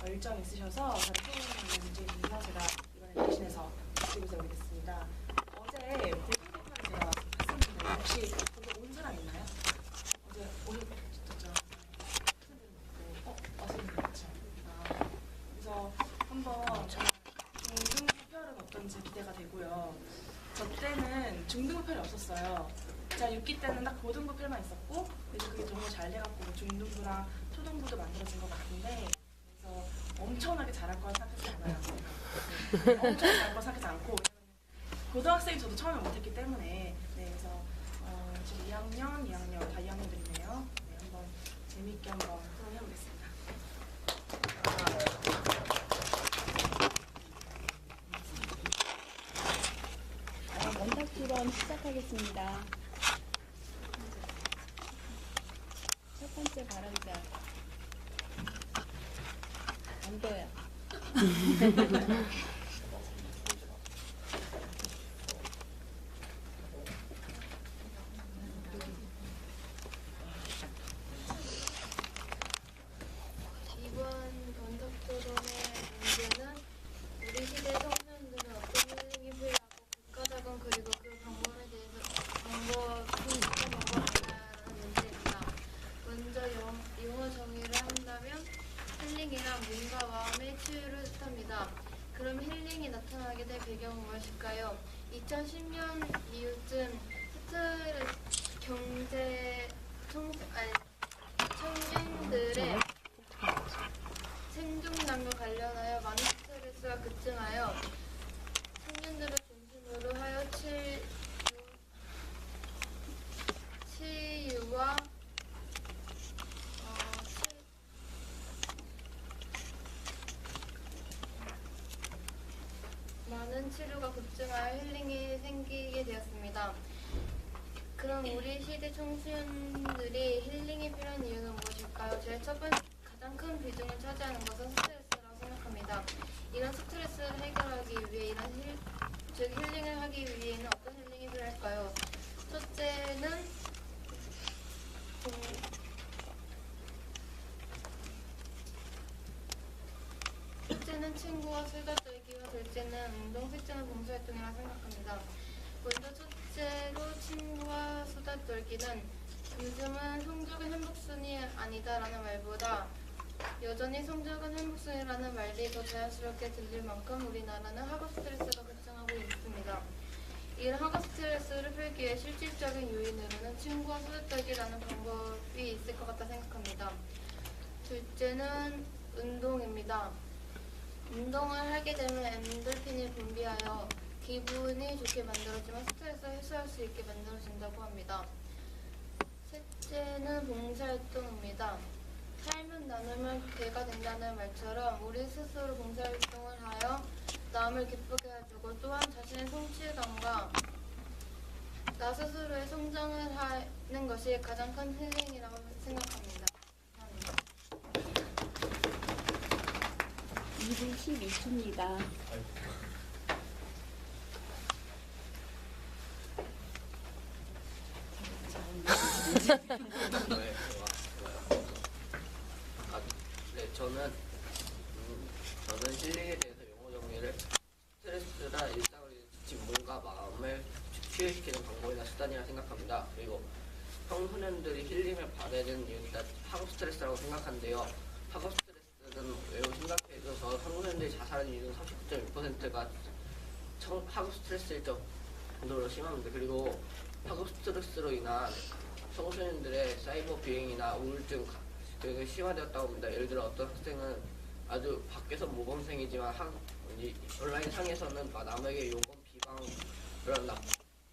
일정이 있으셔서 다른 소문이 문제 있어서 제가 이번에 대신해서 드리고 세우겠습니다. 어제 대통령판을 제가 봤었는데 혹시 거기 온 사람 있나요? 어제 오셨죠? 어제는 그렇죠. 그래서 한번 중등부표는 어떤지 기대가 되고요. 저 때는 중등부표는 없었어요. 제가 6기 때는 딱 고등부표만 있었고 그래서 그게 너무 잘 돼갖고 중등부랑 초등부도 만들어진 것 같은데 그래서 엄청나게 잘할 거라 생각하지 않아요. 엄청 잘할 거라 생각하지 않고 고등학생이 저도 처음에 못했기 때문에 그래서 지금 2학년 다 2학년들이네요. 네, 한번 재미있게 한번 토론해보겠습니다. 원탁 토론 시작하겠습니다. 첫 번째 발언자 안 보여. 이번 원탁 토론의 문제는 우리 시대 청소년들은 어떤 힐링이 필요하고 국가적인 그리고 그 방법에 대해서 어떤 방법이 있나라는 문제입니다. 먼저 용어 정의를 한다면 힐링이란 몸과 마음의 치유를 뜻합니다. 그럼 힐링이 나타나게 될 배경은 무엇일까요? 2010년 이후쯤 청년들의 생존량과 관련하여 많은 스트레스가 급증하여 청년들을 중심으로 하여 치유와 많은 치료가 급증하여 힐링이 생기게 되었습니다. 그럼 우리 시대 청소년들이 힐링이 필요한 이유는 무엇일까요? 제일 첫 번째 가장 큰 비중을 차지하는 것은 스트레스라고 생각합니다. 이런 스트레스를 해결하기 위해 즉 힐링을 하기 위해는 어떤 힐링이 필요할까요? 첫째는 친구와 수다 떨기와 둘째는 운동, 셋째는 봉사활동이라 생각합니다. 먼저 첫째로 친구와 수다 떨기는 요즘은 성적은 행복순이 아니다라는 말보다 여전히 성적은 행복순이라는 말이 더 자연스럽게 들릴 만큼 우리나라는 학업 스트레스가 급증하고 있습니다. 이런 학업 스트레스를 풀기 위해 실질적인 요인으로는 친구와 수다 떨기라는 방법이 있을 것 같다 생각합니다. 둘째는 운동입니다. 운동을 하게 되면 엔돌핀이 분비하여 기분이 좋게 만들어지만 스트레스를 해소할 수 있게 만들어진다고 합니다. 셋째는 봉사활동입니다. 삶은 나누면 괴가 된다는 말처럼 우리 스스로 봉사활동을 하여 남을 기쁘게 해주고 또한 자신의 성취감과 나 스스로의 성장을 하는 것이 가장 큰 힐링이라고 생각합니다. 2분 12초입니다. 저는 힐링에 대해서 용어 정리를 스트레스나 일상을 지친 몸과 마음을 치유시키는 방법이나 수단이라 생각합니다. 그리고 청소년들이 힐링을 받아야 되는 이유는 일단 학업 스트레스라고 생각하는데요. 학업 스트레스는 매우 심각해져서 청소년들이 자살하는 이유는 39.6%가 학업 스트레스일 정도로 심합니다. 그리고 학업 스트레스로 인한 청소년들의 사이버 비행이나 우울증 등이 심화되었다고 합니다. 예를 들어 어떤 학생은 아주 밖에서 모범생이지만 온라인 상에서는 남에게 요금 비방 그러니까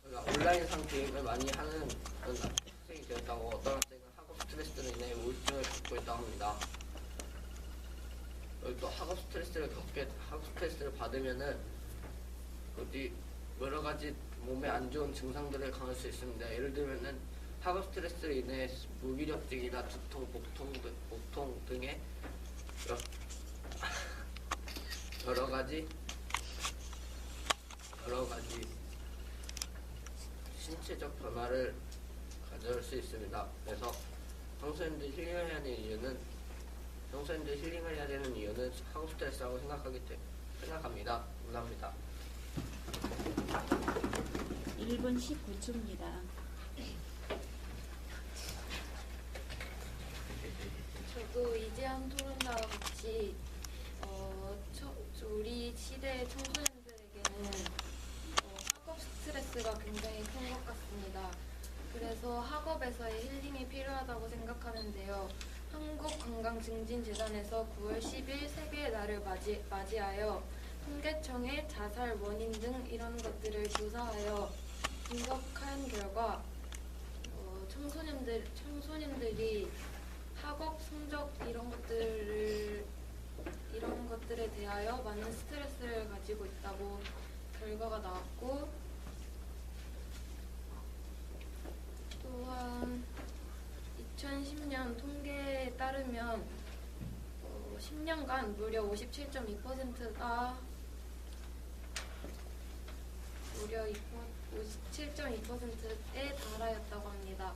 온라인상 비행을 많이 하는 그런 학생이 되었다고 어떤 학생은 학업 스트레스로 인해 우울증을 겪고 있다고 합니다. 또 학업 스트레스를 받으면은 여러 가지 몸에 안 좋은 증상들을 강할 수 있습니다. 예를 들면은 학업 스트레스로 인해 무기력증이나 두통, 복통 등의 여러 가지 신체적 변화를 가져올 수 있습니다. 그래서 청소년들이 힐링해야 하는 이유는 청소년들이 힐링을 해야 되는 이유는 학업 스트레스라고 생각합니다. 감사합니다. 1분 19초입니다. 저도 이재현 토론자와 같이 우리 시대의 청소년들에게는 학업 스트레스가 굉장히 큰 것 같습니다. 그래서 학업에서의 힐링이 필요하다고 생각하는데요. 한국관광증진재단에서 9월 10일 세계의 날을 맞이하여 통계청의 자살 원인 등 이런 것들을 조사하여 분석한 결과 청소년들이 학업 성적 이런 것들에 대하여 많은 스트레스를 가지고 있다고 결과가 나왔고, 또한 2010년 통계에 따르면 10년간 무려 57.2%에 달하였다고 합니다.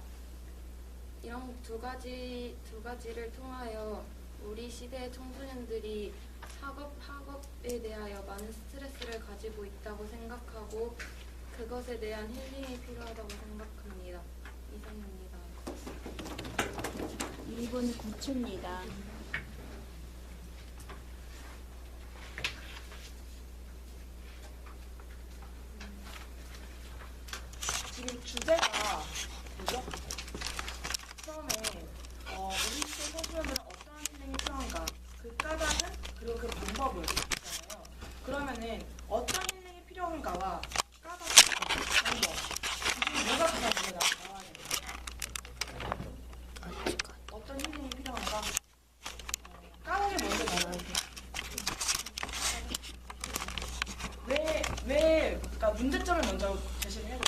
이런 두 가지를 통하여 우리 시대의 청소년들이 학업에 대하여 많은 스트레스를 가지고 있다고 생각하고 그것에 대한 힐링이 필요하다고 생각합니다. 이상입니다. 1분 9초입니다. 지금 주제가 뭐죠? 처음에 우리 시대 청소년들은 어떠한 힐링이 필요한가? 그 까닭은 그리고 그 방법을 있잖아요. 그러면은 어떤 힐링이 필요한가와 까닭, 방법 이 뭐가 가장 먼저 나와야 돼요? 어떤 힐링이 필요한가? 까닭이 먼저 나와야 돼요. 그러니까 문제점을 먼저 제시를 해야 돼요.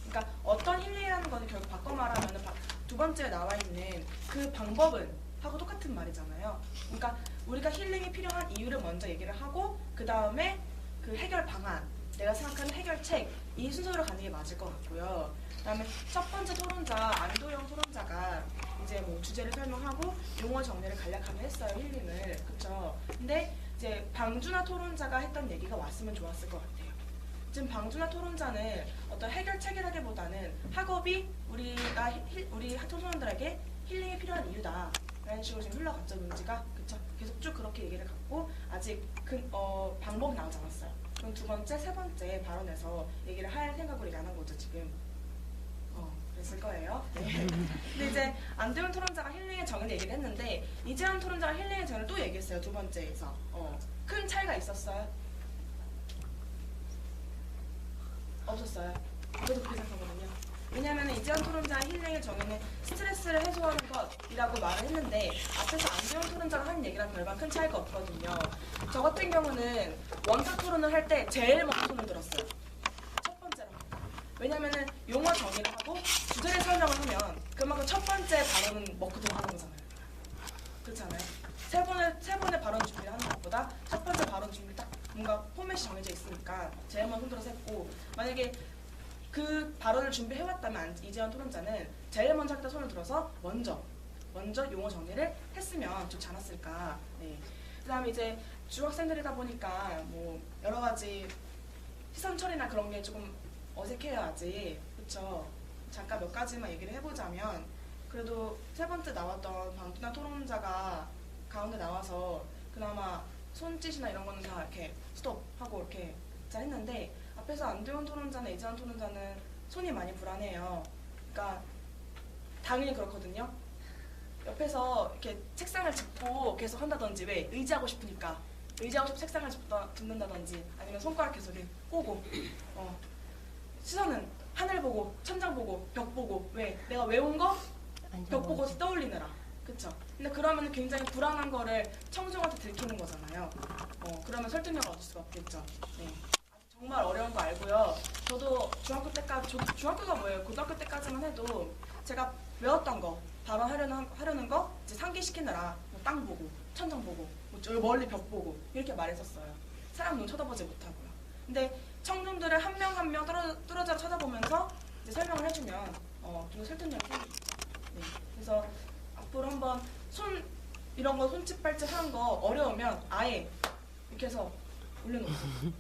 그러니까 어떤 힐링이라는 것을 결국 바꿔 말하면 두 번째에 나와 있는 그 방법은 하고 똑같은 말이잖아요. 그러니까 우리가 힐링이 필요한 이유를 먼저 얘기를 하고 그 다음에 그 해결 방안, 내가 생각하는 해결책 이 순서로 가는 게 맞을 것 같고요. 그다음에 첫 번째 토론자 안도영 토론자가 이제 뭐 주제를 설명하고 용어 정리를 간략하게 했어요. 힐링을. 그렇죠? 근데 이제 방준하 토론자가 했던 얘기가 왔으면 좋았을 것 같아요. 지금 방준하 토론자는 어떤 해결책이라기보다는 학업이 우리 청소년들에게 힐링이 필요한 이유다 라는 식으로 지금 흘러갔죠. 논지가. 그쵸? 계속 쭉 그렇게 얘기를 갖고 아직 방법이 나오지 않았어요. 그럼 두 번째, 세 번째 발언에서 얘기를 할 생각으로 얘기 안 한 거죠 지금. 그랬을 거예요. 네. 근데 이제 안도현 토론자가 힐링의 정의를 얘기를 했는데 이재현 토론자가 힐링의 정의를 또 얘기했어요. 두 번째에서. 큰 차이가 있었어요? 없었어요. 저도 그렇게 생각하거든요. 왜냐하면 이재현 토론자의 힐링의 정의는 스트레스를 해소하는 것이라고 말을 했는데 앞에서 안도현 토론자가 하는 얘기랑 별반 큰 차이가 없거든요. 저 같은 경우는 원탁 토론을 할 때 제일 먼저 손을 들었어요. 첫 번째로. 왜냐면은 용어 정의를 하고 주제를 설명을 하면 그만큼 첫 번째 발언은 먹고 들어가는 거잖아요. 그렇지 않아요? 세 번의 발언 준비를 하는 것보다 첫 번째 발언 준비 딱 뭔가 포맷이 정해져 있으니까 제일 먼저 손들어서 했고, 만약에 그 발언을 준비해왔다면 이재현 토론자는 제일 먼저 할 때 손을 들어서 먼저 용어 정리를 했으면 좋지 않았을까. 네. 그 다음에 이제 중학생들이다 보니까 뭐 여러 가지 시선 처리나 그런 게 조금 어색해야지. 그쵸? 잠깐 몇 가지만 얘기를 해보자면, 그래도 세 번째 나왔던 방준하 토론자가 가운데 나와서 그나마 손짓이나 이런 거는 다 이렇게 스톱하고 이렇게 했는데, 앞에서 안도현 토론자나 이재현 토론자는 손이 많이 불안해요. 그러니까 당연히 그렇거든요. 옆에서 이렇게 책상을 짚고 계속 한다든지, 왜? 의지하고 싶으니까. 의지하고 싶어 책상을 짚는다든지, 아니면 손가락 계속 이렇게 꼬고, 시선은 하늘 보고, 천장 보고, 벽 보고, 왜? 내가 외운 거 벽 보고 떠올리느라. 그쵸? 근데 그러면 굉장히 불안한 거를 청중한테 들키는 거잖아요. 그러면 설득력을 얻을 수가 없겠죠. 네. 정말 어려운 거 알고요. 저도 중학교가 뭐예요? 고등학교 때까지만 해도 제가 외웠던 거, 발언하려는 거 이제 상기시키느라 뭐 땅 보고, 천장 보고, 뭐 멀리 벽 보고 이렇게 말했었어요. 사람 눈 쳐다보지 못하고요. 근데 청중들을 한 명 한 명 뚫어져 쳐다보면서 이제 설명을 해주면 좀 설득력이 생기죠. 네. 그래서 앞으로 한번 손 이런 거 손짓 발짓 하는 거 어려우면 아예 이렇게 해서 올려놓고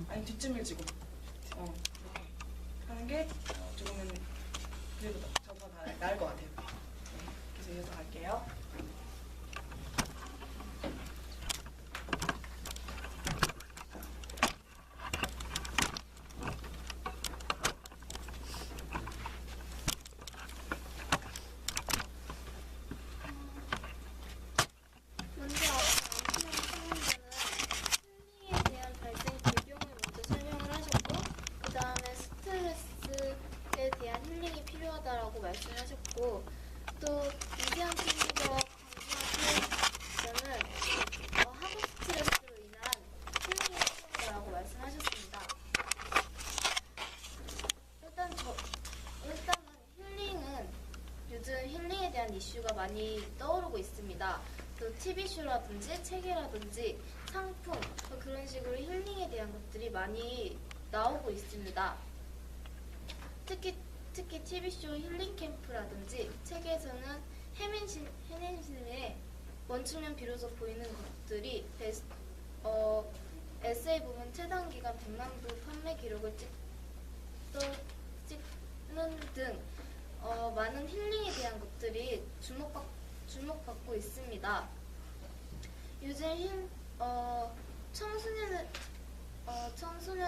아니 뒷짐을 지고 이렇게 하는 게 조금은 그래도 저보다 나을 것 같아요. 네. 그래서 이어서 갈게요. 먼저 힐링에 대한 발생 배경을 먼저 설명을 하셨고, 그 다음에 스트레스에 대한 힐링이 필요하다라고 말씀하셨고, 또 이세한 PD가 강조한 표현은 학업 스트레스로 인한 힐링이 필요하다라고 말씀하셨습니다. 일단은 힐링은 요즘 힐링에 대한 이슈가 많이 떠오르고 있습니다. 또 TV쇼라든지 책이라든지 상품 그런 식으로 힐링에 대한 것들이 많이 나오고 있습니다. 특히 TV쇼 힐링 캠프라든지 책에서는 해낸신의 멈추면 비로소 보이는 것들이 에세이 부문 최단 기간 100만 부 판매 기록을 찍는 등 많은 힐링에 대한 것들이 주목받고 있습니다. 요즘 청소년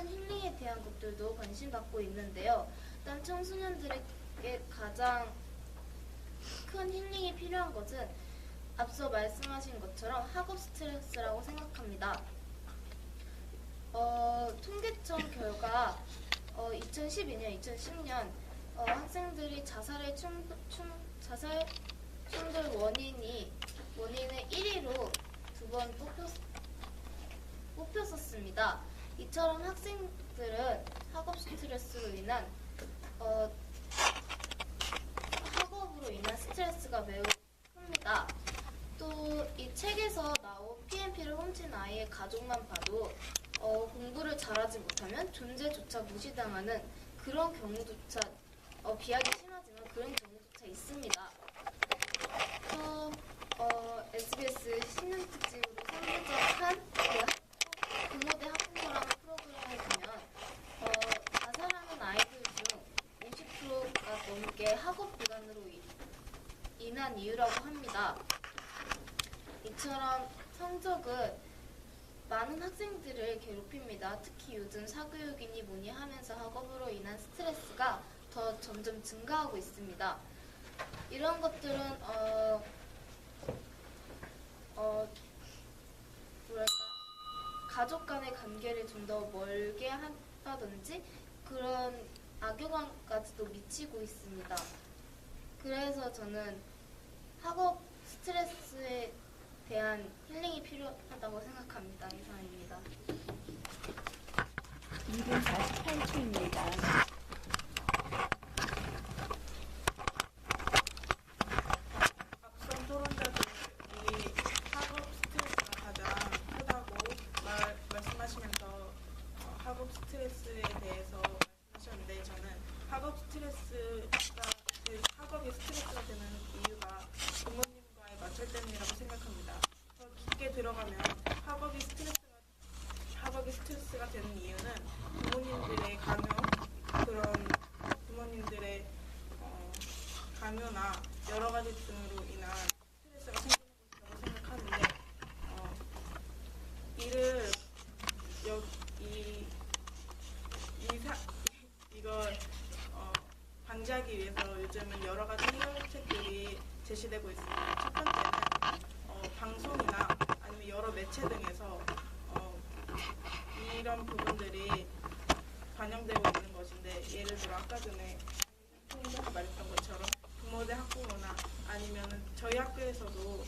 힐링에 대한 것들도 관심 받고 있는데요. 일단 청소년들에게 가장 큰 힐링이 필요한 것은 앞서 말씀하신 것처럼 학업 스트레스라고 생각합니다. 통계청 결과 2012년, 2010년 학생들이 자살 충돌 원인을 1위로 2번 뽑혔었습니다. 이처럼 학생들은 학업 스트레스로 인한 학업으로 인한 스트레스가 매우 큽니다. 또 이 책에서 나온 PMP를 훔친 아이의 가족만 봐도 공부를 잘하지 못하면 존재조차 무시당하는 그런 경우조차 비하기 심하지만 그런 경우조차 있습니다. 또 SBS 신년 특집으로 선제작한 부모 대 학부모라는 프로그램을 보면 자살하는 아이들 중 50%가 넘게 학업 불안으로 인한 이유라고 합니다. 이처럼 성적은 많은 학생들을 괴롭힙니다. 특히 요즘 사교육이니 뭐니 하면서 학업으로 인한 스트레스가 더 점점 증가하고 있습니다. 이런 것들은 가족 간의 관계를 좀 더 멀게 한다든지 그런 악영향까지도 미치고 있습니다. 그래서 저는 학업 스트레스에 대한 힐링이 필요하다고 생각합니다. 이상입니다. 2분 48초입니다. 앞선 토론자들이 학업 스트레스가 가장 크다고 말씀하시면서 학업 스트레스에 대해서 말씀하셨는데 저는 학업이 스트레스가 되는 이유가 부모님과의 마찰 때문이라고 생각합니다. 더 깊게 들어가면 학업이 스트레스가 되는 이유는 부모님들의 부모님들의 강요나 여러 가지 등으로 인한 스트레스가 생기는 것이라고 생각하는데 이걸 방지하기 위해서 요즘은 여러 가지 해결책들이 제시되고 있습니다. 첫 번째는 방송이나 아니면 여러 매체 등에서 이런 부분들이 반영되고 있는 것인데 예를 들어 아까 전에 통일자가 말했던 것처럼 부모 대 학부모나 아니면 저희 학교에서도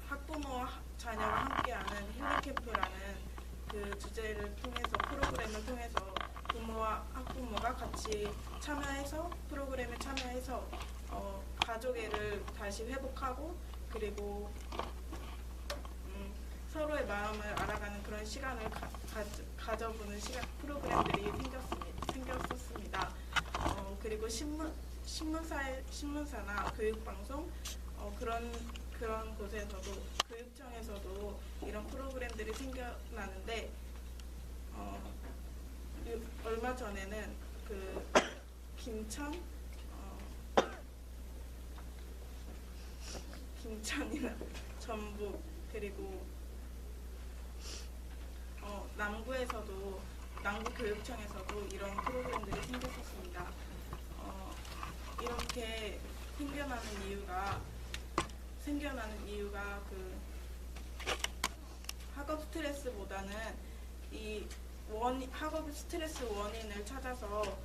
학부모와 자녀가 함께하는 힐링 캠프라는 그 주제를 통해서 프로그램을 통해서 부모와 학부모가 같이 프로그램에 참여해서 가족애를 다시 회복하고 그리고 서로의 마음을 알아가는 그런 시간을 가져보는 프로그램들이 생겼었습니다. 그리고 신문사나 교육방송 그런 그런 곳에서도 교육청에서도 이런 프로그램들이 생겨나는데 얼마 전에는 그 김천이나 전북 그리고 남구교육청에서도 이런 프로그램들이 생겼었습니다. 이렇게 생겨나는 이유가 그 학업 스트레스보다는 학업 스트레스 원인을 찾아서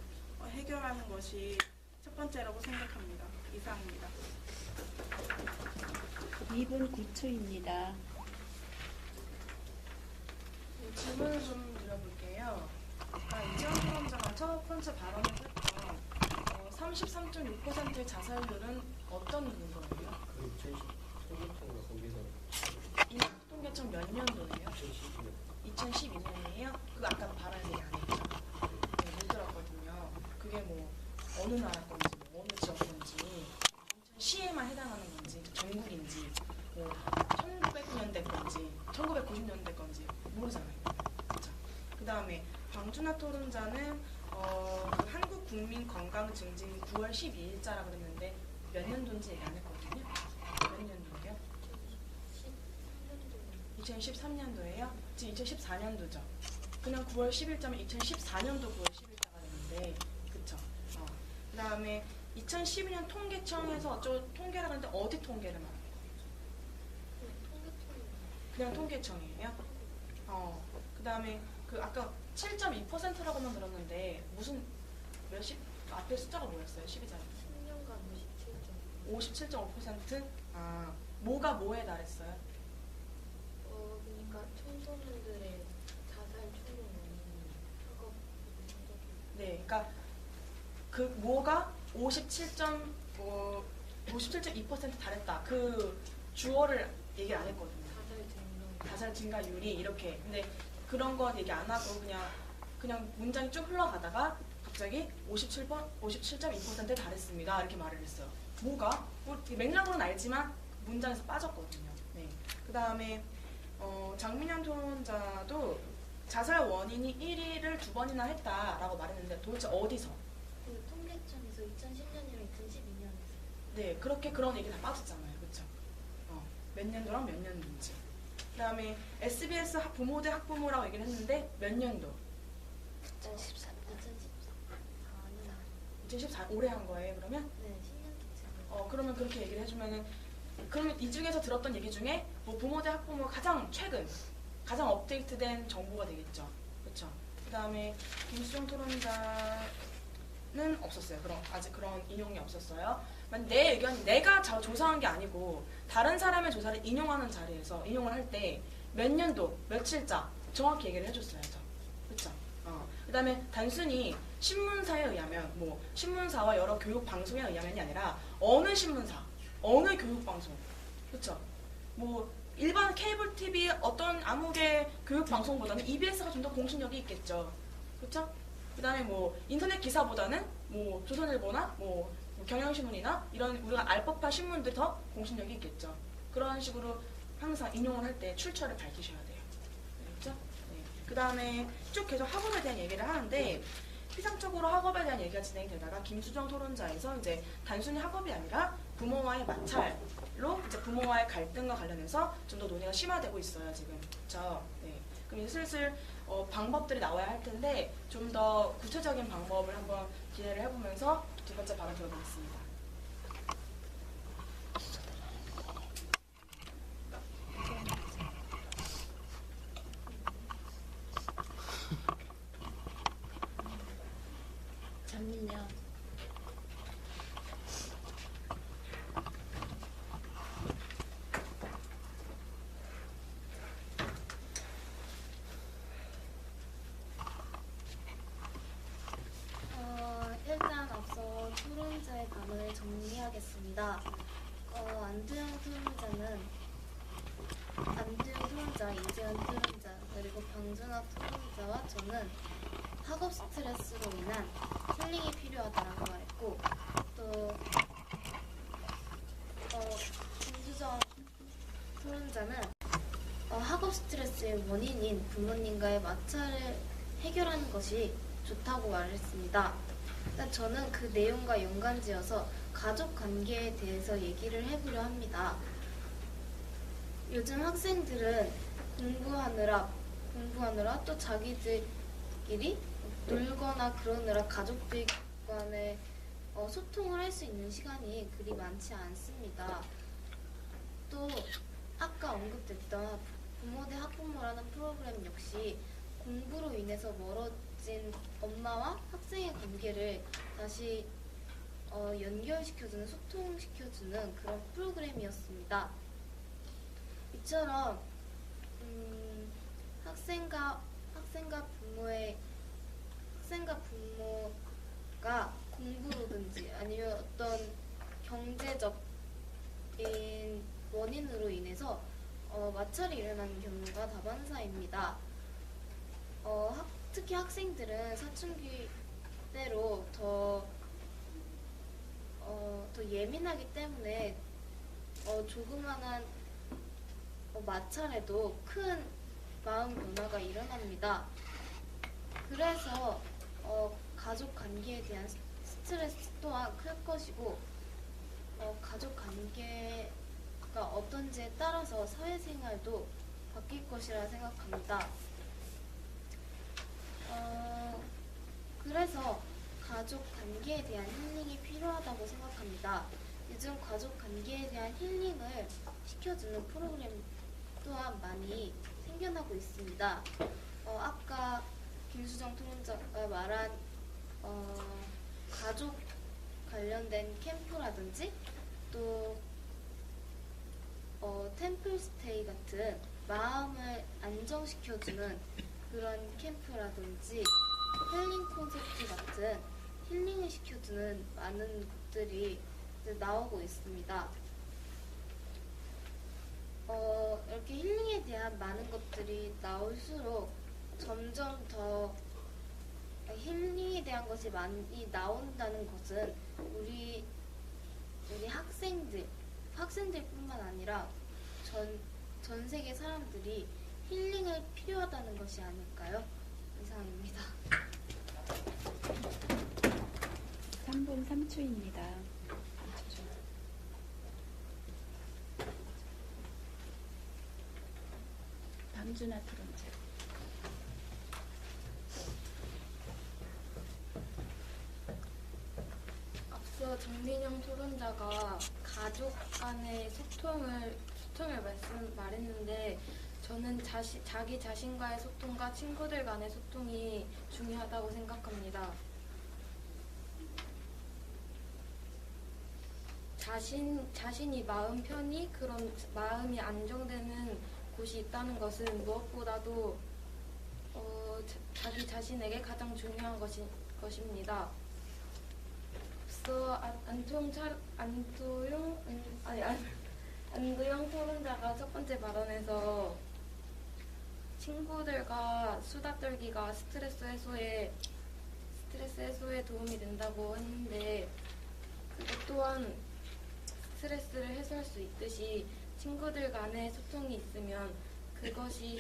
해결하는 것이 첫 번째라고 생각합니다. 이상입니다. 2분 9초입니다. 질문을 좀 드려볼게요. 아까 이재원 토론자가 첫 번째 발언을 했던 33.6%의 자살률은 어떤 근거예요? 그 2010년도가 거기서 인학통계청 몇 년도예요? 2012년 2012년이에요? 그거 아까 발언 얘기 안 했죠? 네, 못 들었거든요. 그게 뭐 어느 나라 건지, 뭐 어느 지역 건지, 시에만 해당하는 건지, 전국인지, 뭐 1900년대 건지, 1990년대 건지 모르잖아요. 그렇죠? 그 다음에 방준하 토론자는 그 한국국민건강증진이 9월 12일자라고 그랬는데 몇 년도인지 얘기 안 했거든요. 몇 년도예요? 2013년도예요? 지금 2014년도죠. 그냥 9월 10일자면 2014년도 9월 10일자가 됐는데, 그쵸? 그 다음에 2012년 통계청에서 통계라고 하는데 어디 통계를 말해요? 그냥 통계청이에요? 그 다음에 그 아까 7.2%라고만 들었는데 무슨 앞에 숫자가 뭐였어요? 12자리 10년간 57.5%? 뭐가 뭐에 달했어요? 그러니까 청소년들의 자살 충동 원인이 학업 네, 그러니까 그 뭐가 57.2% 달했다. 그 주어를 얘기 안 했거든요. 자살 증가율이 이렇게. 근데 그런 건 얘기 안 하고 그냥 문장이 쭉 흘러가다가 갑자기 57.2%에 달했습니다. 이렇게 말을 했어요. 뭐가? 맥락으로는 알지만 문장에서 빠졌거든요. 네. 그 다음에 장민현 토론자도 자살 원인이 1위를 2번이나 했다라고 말했는데 도대체 어디서? 그 통계청에서 2010년이랑 2012년에서 네, 그렇게 그런 얘기 다 빠졌잖아요. 그쵸? 몇 년도랑 몇 년도인지. 그 다음에 SBS 부모 대 학부모라고 얘기를 했는데 몇 년도? 2014 올해 한 거예요, 그러면? 네, 10년 그러면 그렇게 얘기를 해주면은, 그러면 이 중에서 들었던 얘기 중에 뭐 부모 대 학부모 가장 최근, 가장 업데이트된 정보가 되겠죠. 그쵸? 그 다음에 김수정 토론자는 없었어요. 아직 그런 인용이 없었어요. 내 의견이 내가 조사한 게 아니고 다른 사람의 조사를 인용하는 자리에서 인용을 할 때 몇 년도, 며칠자 정확히 얘기를 해줬어야죠. 그쵸? 그 다음에 단순히 신문사에 의하면, 뭐 신문사와 여러 교육 방송에 의하면이 아니라 어느 신문사, 어느 교육 방송, 그쵸? 뭐 일반 케이블 TV 어떤 아무개 교육 방송보다는 EBS가 좀 더 공신력이 있겠죠. 그쵸? 그 다음에 뭐 인터넷 기사보다는 뭐 조선일보나 뭐 경향신문이나 이런 우리가 알 법한 신문들이 더 공신력이 있겠죠. 그런 식으로 항상 인용을 할 때 출처를 밝히셔야 돼요. 그렇죠? 네. 그 다음에 쭉 계속 학업에 대한 얘기를 하는데 피상적으로 학업에 대한 얘기가 진행이 되다가 김수정 토론자에서 이제 단순히 학업이 아니라 부모와의 마찰로 이제 부모와의 갈등과 관련해서 좀 더 논의가 심화되고 있어요 지금. 그렇죠? 네. 그럼 이제 슬슬 방법들이 나와야 할 텐데 좀 더 구체적인 방법을 한번 기대를 해보면서 두 번째 발언 들어보겠습니다. 장민영. 일단 앞서 토론자의 발언을 정리하겠습니다. 안두영 토론자, 이재현 토론자, 그리고 방준하 토론자와 저는 학업 스트레스로 인한 힐링이 필요하다라고 말했고, 또 김수정 학업 스트레스의 원인인 부모님과의 마찰을 해결하는 것이 좋다고 말했습니다. 저는 그 내용과 연관지어서 가족 관계에 대해서 얘기를 해보려 합니다. 요즘 학생들은 공부하느라 또 자기들끼리 놀거나 그러느라 가족들 간에 소통을 할 수 있는 시간이 그리 많지 않습니다. 또 아까 언급됐던 부모 대 학부모라는 프로그램 역시 공부로 인해서 멀어진 엄마와 학생의 관계를 다시 연결시켜주는, 소통시켜주는 그런 프로그램이었습니다. 이처럼 학생과 부모가 공부로든지 아니면 어떤 경제적인 원인으로 인해서 마찰이 일어나는 경우가 다반사입니다. 특히 학생들은 사춘기 때로 더 예민하기 때문에 조그만한 마찰에도 큰 마음 변화가 일어납니다. 그래서 가족 관계에 대한 스트레스 또한 클 것이고 가족 관계가 어떤지에 따라서 사회생활도 바뀔 것이라 생각합니다. 그래서 가족 관계에 대한 힐링이 필요하다고 생각합니다. 요즘 가족 관계에 대한 힐링을 시켜주는 프로그램 또한 많이 생겨나고 있습니다. 아까 김수정 토론자가 말한 가족 관련된 캠프라든지 또 템플스테이 같은 마음을 안정시켜주는 그런 캠프라든지 힐링 콘서트 같은 힐링을 시켜주는 많은 것들이 이제 나오고 있습니다. 이렇게 힐링에 대한 많은 것들이 나올수록 점점 더 힐링에 대한 것이 많이 나온다는 것은 우리 학생들뿐만 아니라 전 세계 사람들이 힐링을 필요하다는 것이 아닐까요? 이상입니다. 3분 3초입니다. 방준아 토론자. 앞서 정민영 토론자가 가족 간의 소통을 말했는데 저는 자기 자신과의 소통과 친구들 간의 소통이 중요하다고 생각합니다. 자신이 마음 편히 그런 마음이 안정되는 곳이 있다는 것은 무엇보다도 자기 자신에게 가장 중요한 것입니다. 앞서 안도영 토론자가 첫 번째 발언에서 친구들과 수다 떨기가 스트레스 해소에 도움이 된다고 했는데 그것 또한 스트레스를 해소할 수 있듯이 친구들 간의 소통이 있으면 그것이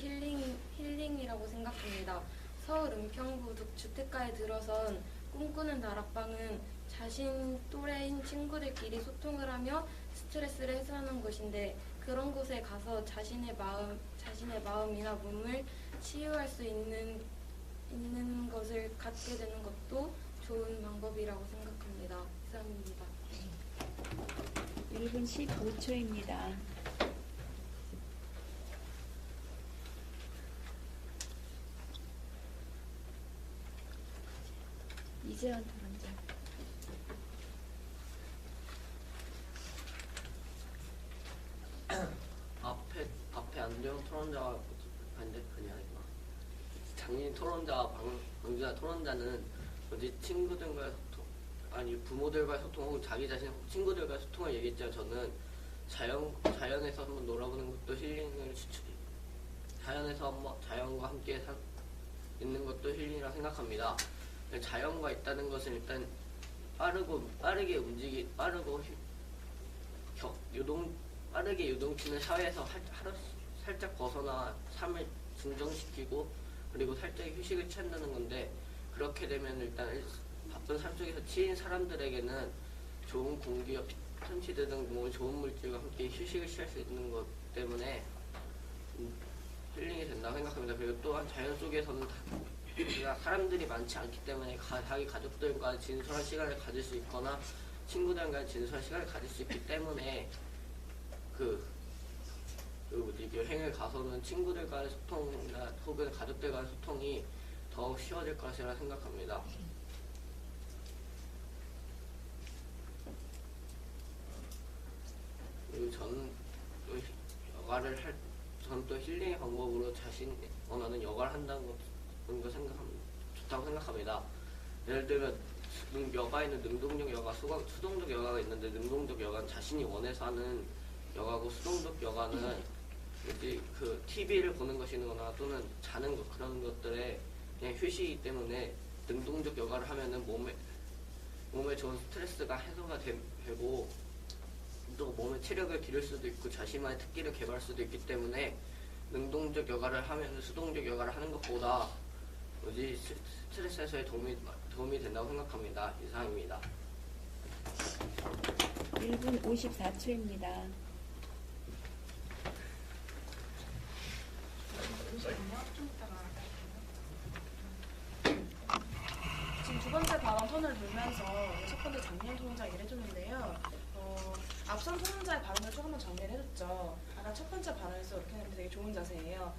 힐링이라고 생각합니다. 서울 은평구 주택가에 들어선 꿈꾸는 다락방은 자신 또래인 친구들끼리 소통을 하며 스트레스를 해소하는 곳인데 그런 곳에 가서 자신의 마음이나 몸을 치유할 수 있는 것을 갖게 되는 것도 좋은 방법이라고 생각합니다. 이상입니다. 1분 15초입니다. 이재원 토론자. 앞에 안재영 토론자가 장인 토론자 방준아 토론자는 어디 친구들과의 소통 부모들과의 소통 혹은 자기 자신 친구들과의 소통을 얘기했지만 저는 자연에서 한번 놀아보는 것도 자연과 함께 있는 것도 힐링이라 생각합니다. 자연과 있다는 것은 일단 빠르게 요동치는 사회에서 살짝 벗어나 삶을 진정시키고 그리고 살짝 휴식을 취한다는 건데, 그렇게 되면 일단 바쁜 삶 속에서 치인 사람들에게는 좋은 공기와 피톤치드 등 뭐 좋은 물질과 함께 휴식을 취할 수 있는 것 때문에 힐링이 된다고 생각합니다. 그리고 또한 자연 속에서는 사람들이 많지 않기 때문에 자기 가족들과 진솔한 시간을 가질 수 있거나 친구들과 진솔한 시간을 가질 수 있기 때문에 여행을 가서는 친구들과의 소통이나 혹은 가족들과의 소통이 더욱 쉬워질 것이라 생각합니다. 그리고 저는 또 힐링의 방법으로 자신이 원하는 여가를 한다는 거 좋다고 생각합니다. 예를 들면 여가에는 능동적 여가, 수동적 여가가 있는데, 능동적 여가는 자신이 원해서 하는 여가고, 수동적 여가는 이제 그 TV를 보는 것이거나 또는 자는 것, 그런 것들에 그냥 휴식이기 때문에 능동적 여가를 하면은 몸에 좋은 스트레스가 해소가 되고 또 몸의 체력을 기를 수도 있고 자신만의 특기를 개발할 수도 있기 때문에 능동적 여가를 하면 수동적 여가를 하는 것보다 스트레스 해소에 도움이 된다고 생각합니다. 이상입니다. 1분 54초입니다. 지금 두 번째 발언 턴을 돌면서 첫 번째 장미영 토론자 얘기를 해줬는데요. 앞선 토론자의 발언을 조금만 정리를 해줬죠. 아까 첫 번째 발언에서 이렇게 하면 되게 좋은 자세예요.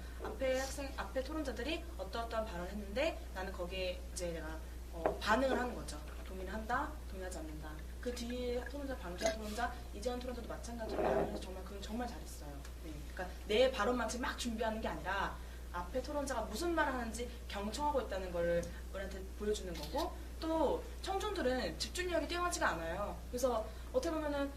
앞에 토론자들이 어떠어떠한 발언을 했는데 나는 거기에 이제 내가 반응을 하는 거죠. 동의를 한다, 동의하지 않는다. 그 뒤에 토론자, 방주한 토론자, 이재원 토론자도 마찬가지로 발언을 해서 정말 잘했어요. 네. 그러니까 내 발언만 지금 막 준비하는 게 아니라 앞에 토론자가 무슨 말을 하는지 경청하고 있다는 걸 우리한테 보여주는 거고, 또 청중들은 집중력이 뛰어나지가 않아요. 그래서 어떻게 보면은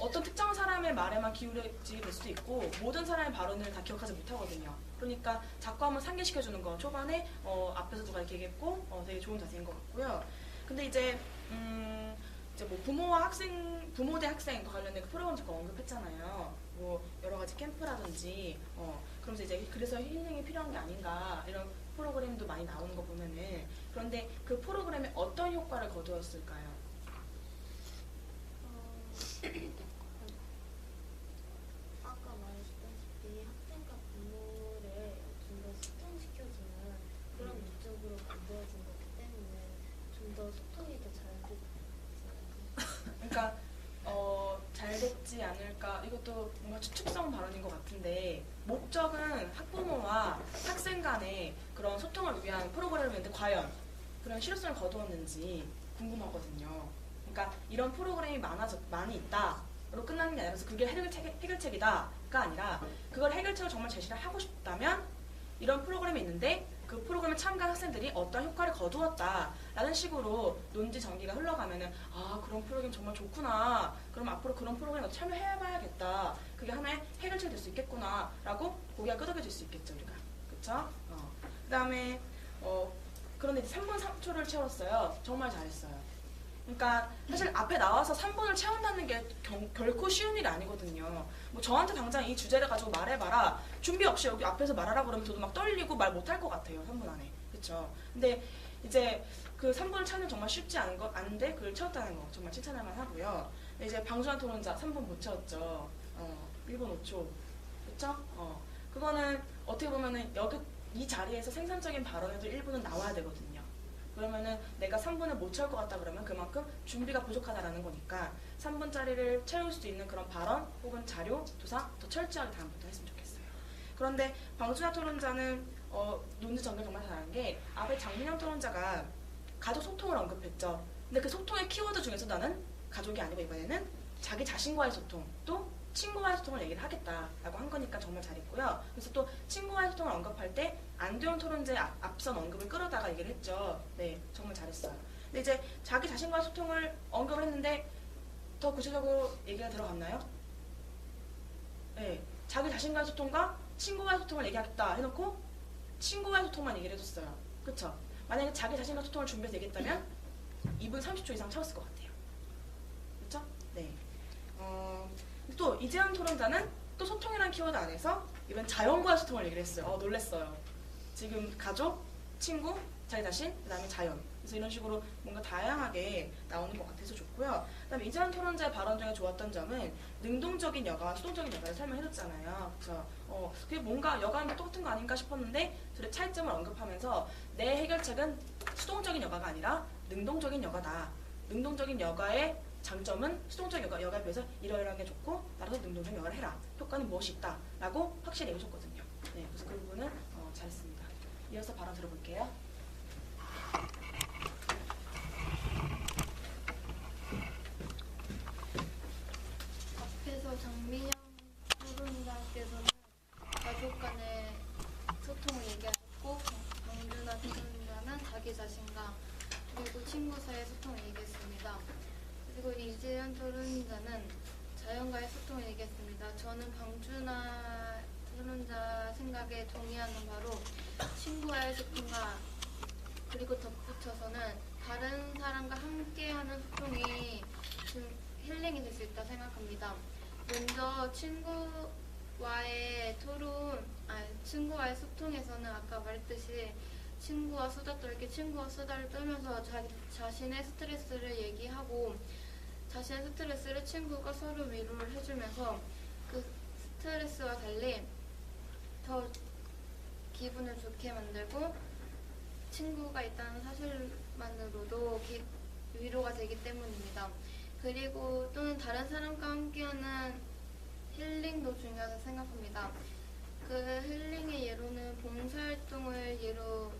어떤 특정 사람의 말에만 기울여지게 될 수도 있고 모든 사람의 발언을 다 기억하지 못하거든요. 그러니까 자꾸 한번 상기시켜주는 거, 초반에 앞에서 누가 이렇게 얘기했고 되게 좋은 자세인 것 같고요. 근데 이제 뭐 부모 대 학생 관련된 그 프로그램 잠깐 언급했잖아요. 뭐 여러 가지 캠프라든지 그러면서 이제 그래서 힐링이 필요한 게 아닌가 이런 프로그램도 많이 나오는 거 보면은, 그런데 그 프로그램에 어떤 효과를 거두었을까요? 아까 말했다시피 학생과 부모를 좀 더 소통시켜주는 그런 목적으로 만들어진 거기 때문에 좀 더 소통이 더 잘 되지 않을까. 그러니까 잘 됐지 않을까, 이것도 뭔가 추측성 발언인 것 같은데, 목적은 학부모와 학생 간의 그런 소통을 위한 프로그램인데 과연 그런 실효성을 거두었는지 궁금하거든요. 그러니까 이런 프로그램이 많이 있다로 끝나는 게 아니라 그게 해결책이다가 아니라 그걸 해결책을 정말 제시를 하고 싶다면 이런 프로그램이 있는데 그 프로그램에 참가한 학생들이 어떤 효과를 거두었다라는 식으로 논지 전기가 흘러가면은 그런 프로그램 정말 좋구나, 그럼 앞으로 그런 프로그램에 참여해봐야겠다, 그게 하나의 해결책이 될 수 있겠구나라고 고개가 끄덕여질 수 있겠죠, 우리가. 그쵸? 그 다음에 그런데 이제 3분 3초를 채웠어요. 정말 잘했어요. 그러니까 사실 앞에 나와서 3분을 채운다는 게 결코 쉬운 일이 아니거든요. 뭐 저한테 당장 이 주제를 가지고 말해봐라, 준비 없이 여기 앞에서 말하라 그러면 저도 막 떨리고 말 못할 것 같아요. 3분 안에. 그쵸? 근데 이제 그 3분을 채우는 정말 쉽지 않은데 그걸 채웠다는 거 정말 칭찬할 만하고요. 근데 이제 방주한 토론자 3분 못 채웠죠. 1분 5초. 그쵸? 그거는 어떻게 보면은 여기 이 자리에서 생산적인 발언에도 1분은 나와야 되거든요. 그러면은 내가 3분을 못 채울 것 같다 그러면 그만큼 준비가 부족하다라는 거니까 3분짜리를 채울 수 있는 그런 발언 혹은 자료, 조사 더 철저하게 다음부터 했으면 좋겠어요. 그런데 방준하 토론자는 논지 전개 정말 잘한 게 앞에 장민영 토론자가 가족 소통을 언급했죠. 근데 그 소통의 키워드 중에서 나는 가족이 아니고 이번에는 자기 자신과의 소통, 또 친구와의 소통을 얘기를 하겠다라고 한 거니까 정말 잘했고요. 그래서 또 친구와의 소통을 언급할 때 안도영 토론자의 앞선 언급을 끌어다가 얘기를 했죠. 네, 정말 잘했어요. 근데 이제 자기 자신과의 소통을 언급을 했는데 더 구체적으로 얘기가 들어갔나요? 네, 자기 자신과의 소통과 친구와의 소통을 얘기하겠다 해놓고 친구와의 소통만 얘기를 해줬어요. 그쵸? 만약에 자기 자신과 소통을 준비해서 얘기했다면 2분 30초 이상 채웠을 것 같아요. 그쵸? 네. 또 이재현 토론자는 또 소통이라는 키워드 안에서 이번 자연과의 소통을 얘기를 했어요. 놀랬어요. 지금 가족, 친구, 자기 자신, 그 다음에 자연. 그래서 이런 식으로 뭔가 다양하게 나오는 것 같아서 좋고요. 그 다음에 이재현 토론자의 발언 중에 좋았던 점은 능동적인 여가와 수동적인 여가를 설명해줬잖아요. 그래서 그게 뭔가 여가는 똑같은 거 아닌가 싶었는데 둘의 차이점을 언급하면서 내 해결책은 수동적인 여가가 아니라 능동적인 여가다. 능동적인 여가의 장점은 수동적인 여가에 비해서 이러이러한 게 좋고 따라서 능동적인 여가를 해라. 효과는 무엇이 있다. 라고 확실히 얘기해줬거든요. 네, 그래서 그 부분은 잘했습니다. 이어서 발언 들어볼게요. 앞에서 장민영 토론자께서는 가족 간의 소통을 얘기하셨고 강준하 토론자는 자기 자신과 그리고 친구 사이의 소통을 얘기했습니다. 그리고 이재현 토론자는 자연과의 소통을 얘기했습니다. 저는 강준하 토론자 생각에 동의하는 바로 친구와의 소통과 그리고 덧붙여서는 다른 사람과 함께하는 소통이 좀 힐링이 될 수 있다 생각합니다. 먼저 친구와의 소통에서는 아까 말했듯이 친구와 수다 떨기, 친구와 수다를 떨면서 자기 자신의 스트레스를 얘기하고 자신의 스트레스를 친구가 서로 위로를 해주면서 그 스트레스와 달리 더 기분을 좋게 만들고 친구가 있다는 사실만으로도 위로가 되기 때문입니다. 그리고 또는 다른 사람과 함께하는 힐링도 중요하다고 생각합니다. 그 힐링의 예로는 봉사활동을 예로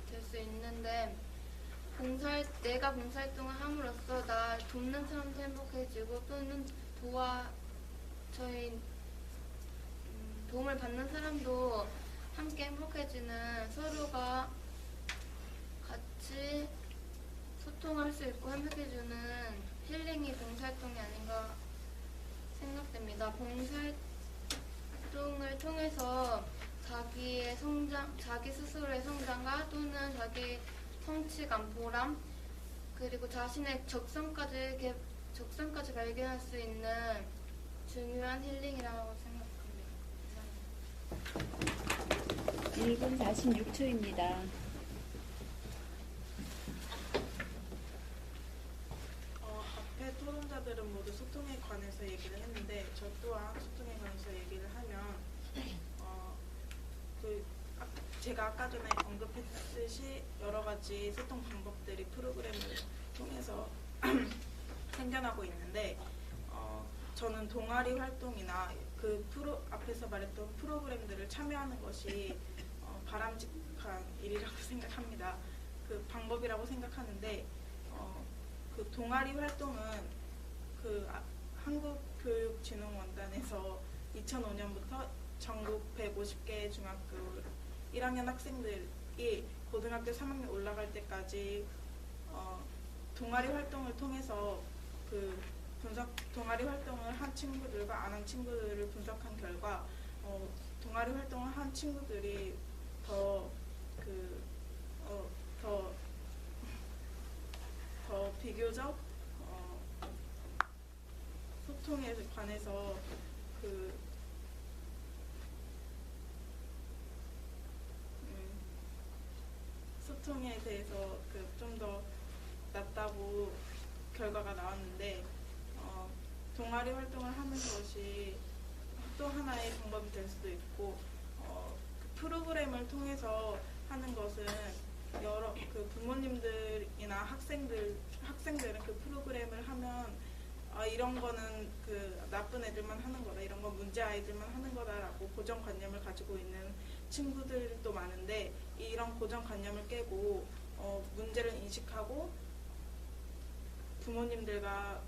들 수 있는데 내가 봉사활동을 함으로써 나 돕는 사람도 행복해지고 또는 도움을 받는 사람도 함께 행복해지는 서로가 같이 소통할 수 있고 행복해주는 힐링이 봉사활동이 아닌가 생각됩니다. 봉사활동을 통해서 자기 스스로의 성장과 또는 자기 성취감, 보람, 그리고 자신의 적성까지 발견할 수 있는 중요한 힐링이라고 생각합니다. 1분 46초입니다. 앞에 토론자들은 모두 소통에 관해서 얘기를 했는데 저 또한 소통에 관해서 얘기를 하면 제가 아까 전에 언급했듯이 여러 가지 소통 방법들이 프로그램을 통해서 생겨나고 있는데 저는 동아리 활동이나 앞에서 말했던 프로그램들을 참여하는 것이 바람직한 일이라고 생각합니다. 그 방법이라고 생각하는데 그 동아리 활동은 한국교육진흥원단에서 2005년부터 전국 150개 중학교 1학년 학생들이 고등학교 3학년 올라갈 때까지 동아리 활동을 통해서 동아리 활동을 한 친구들과 안 한 친구들을 분석한 결과 동아리 활동을 한 친구들이 더 비교적 소통에 관해서 소통에 대해서 좀 더 낫다고 결과가 나왔는데 동아리 활동을 하는 것이 또 하나의 방법이 될 수도 있고 프로그램을 통해서 하는 것은 여러 부모님들이나 학생들은 그 프로그램을 하면 이런 거는 나쁜 애들만 하는 거다, 이런 건 문제 아이들만 하는 거다라고 고정관념을 가지고 있는 친구들도 많은데 이런 고정관념을 깨고 문제를 인식하고 부모님들과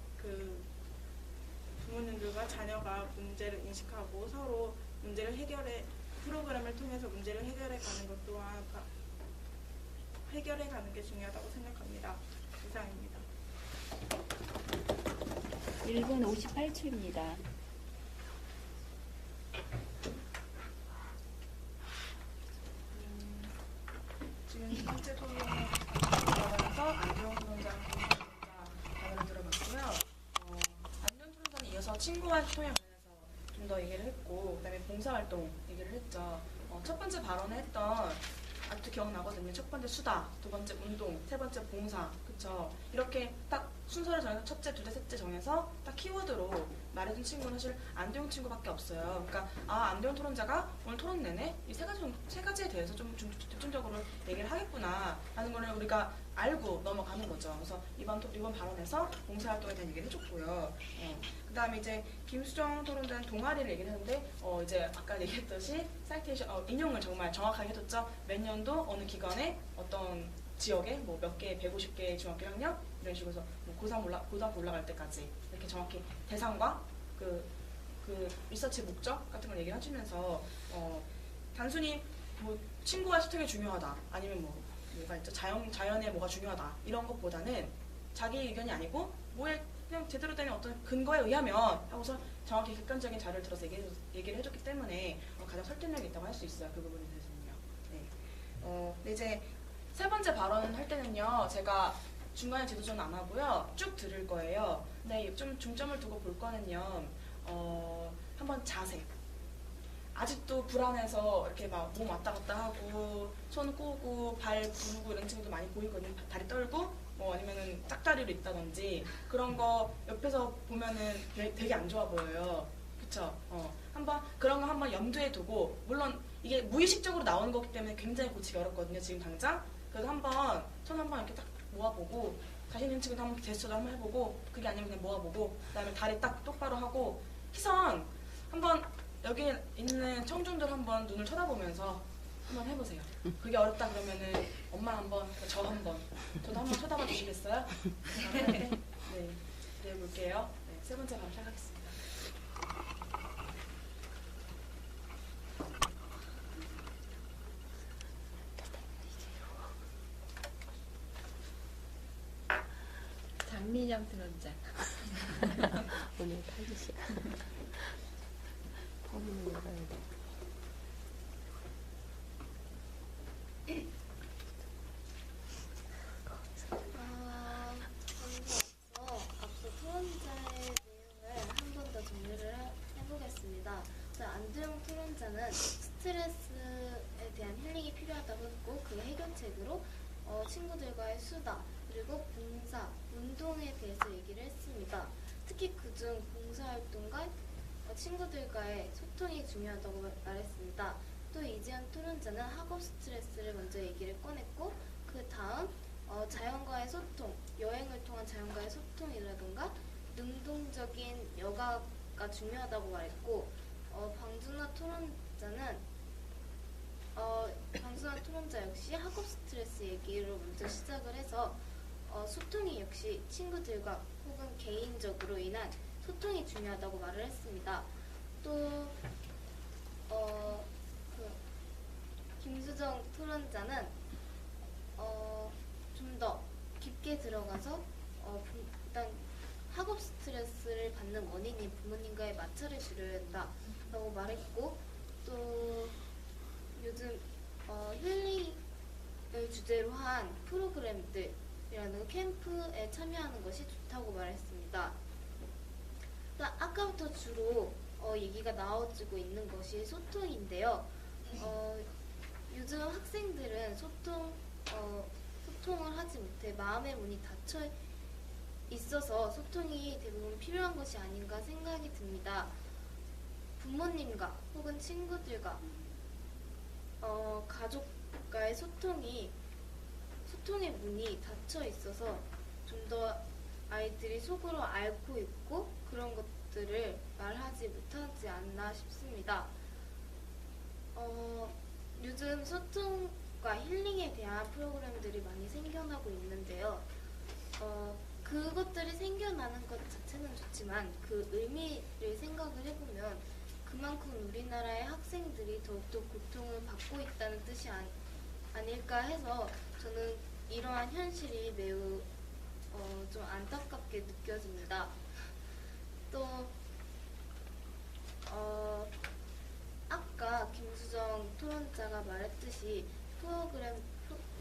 자녀가 문제를 인식하고 서로 프로그램을 통해서 문제를 해결해가는 것 또한 해결해가는 게 중요하다고 생각합니다. 이상입니다. 1분 58초입니다. 지금 첫 번째 토론에 들어가면서 안경 토론자, 발언을 들어봤고요. 안경 토론자는 이어서 친구와의 소통에 관해서 좀 더 얘기를 했고, 그다음에 봉사활동 얘기를 했죠. 첫 번째 발언을 했던 아직도 기억나거든요. 첫 번째 수다, 두 번째 운동, 세 번째 봉사, 그쵸? 이렇게 딱 순서를 정해서 첫째, 둘째, 셋째 정해서 딱 키워드로 말해준 친구는 사실 안대용 친구밖에 없어요. 그러니까 안대용 토론자가 오늘 토론 내내 이 세 가지에 대해서 좀 집중적으로 얘기를 하겠구나 라는 거를 우리가 알고 넘어가는 거죠. 그래서 이번 발언에서 봉사활동에 대한 얘기를 해줬고요. 그 다음에 이제 김수정 토론자는 동아리를 얘기를 했는데 이제 아까 얘기했듯이 사이테이션 인용을 정말 정확하게 해줬죠. 몇 년도 어느 기관에 어떤 지역에 뭐 몇 개, 150개 중학교 학년 이런 식으로 해서 뭐 고등학교 올라갈 때까지 이렇게 정확히 대상과 그 리서치 목적 같은 걸 얘기를 해주면서 단순히 뭐 친구와의 소통이 중요하다 아니면 뭐가 있죠 자연에 뭐가 중요하다 이런 것보다는 자기 의견이 아니고 뭐에 그냥 제대로 된 어떤 근거에 의하면 하고서 정확히 객관적인 자료를 들어서 얘기를 해줬기 때문에 가장 설득력이 있다고 할 수 있어요. 그 부분에 대해서는요. 네. 근데 이제 세 번째 발언을 할 때는요, 제가 중간에 제도전은 안 하고요, 쭉 들을 거예요. 근데 좀 중점을 두고 볼 거는요, 한번 자세. 아직도 불안해서 이렇게 막 몸 왔다 갔다 하고, 손 꼬고, 발 부르고 이런 친구도 많이 보이거든요. 다리 떨고, 뭐 아니면은 짝다리로 있다든지, 그런 거 옆에서 보면은 되게 안 좋아 보여요. 그쵸? 한번, 그런 거 한번 염두에 두고, 물론 이게 무의식적으로 나오는 거기 때문에 굉장히 고치기 어렵거든요, 지금 당장. 그래서 손 한번 이렇게 딱 모아보고, 자신 있는 친구도 한번 제스처도 한번 해보고, 그게 아니면 그냥 모아보고, 그 다음에 다리 딱 똑바로 하고, 시선 한번 여기 있는 청중들 한번 눈을 쳐다보면서 한번 해보세요. 그게 어렵다 그러면은 엄마 한번, 저도 한번 쳐다봐 주시겠어요? 네, 해볼게요. 네, 세 번째 방 시작하겠습니다. 장미정 토론자. 오늘 8시간. 범인을 열어야 돼. 앞서 토론자의 내용을 한 번 더 정리를 해보겠습니다. 안두영 토론자는 스트레스에 대한 힐링이 필요하다고 했고 그 해결책으로 친구들과의 수다 그리고 봉사, 운동에 대해서 얘기를 했습니다. 특히 그중 봉사활동과 친구들과의 소통이 중요하다고 말했습니다. 또 이지연 토론자는 학업 스트레스를 먼저 얘기를 꺼냈고 그 다음 자연과의 소통, 여행을 통한 자연과의 소통이라든가 능동적인 여가가 중요하다고 말했고 방준하 토론자 역시 학업 스트레스 얘기로 먼저 시작을 해서 소통이 역시 친구들과 혹은 개인적으로 인한 소통이 중요하다고 말을 했습니다. 또 김수정 토론자는 좀 더 깊게 들어가서 일단 학업 스트레스를 받는 원인이 부모님과의 마찰을 줄여야 한다라고 말했고 또 요즘 힐링을 주제로 한 프로그램들이라는 캠프에 참여하는 것이 좋다고 말했습니다. 아까부터 주로 얘기가 나와지고 있는 것이 소통인데요. 요즘 학생들은 소통을 하지 못해 마음의 문이 닫혀 있어서 소통이 대부분 필요한 것이 아닌가 생각이 듭니다. 부모님과 혹은 친구들과 가족과의 소통의 문이 닫혀 있어서 좀 더 아이들이 속으로 앓고 있고 그런 것들을 말하지 못하지 않나 싶습니다. 요즘 소통과 힐링에 대한 프로그램들이 많이 생겨나고 있는데요. 그것들이 생겨나는 것 자체는 좋지만 그 의미를 생각을 해보면 그만큼 우리나라의 학생들이 더욱더 고통을 받고 있다는 뜻이 아닐까 해서 저는 이러한 현실이 매우 좀 안타깝게 느껴집니다. 또 아까 김수정 토론자가 말했듯이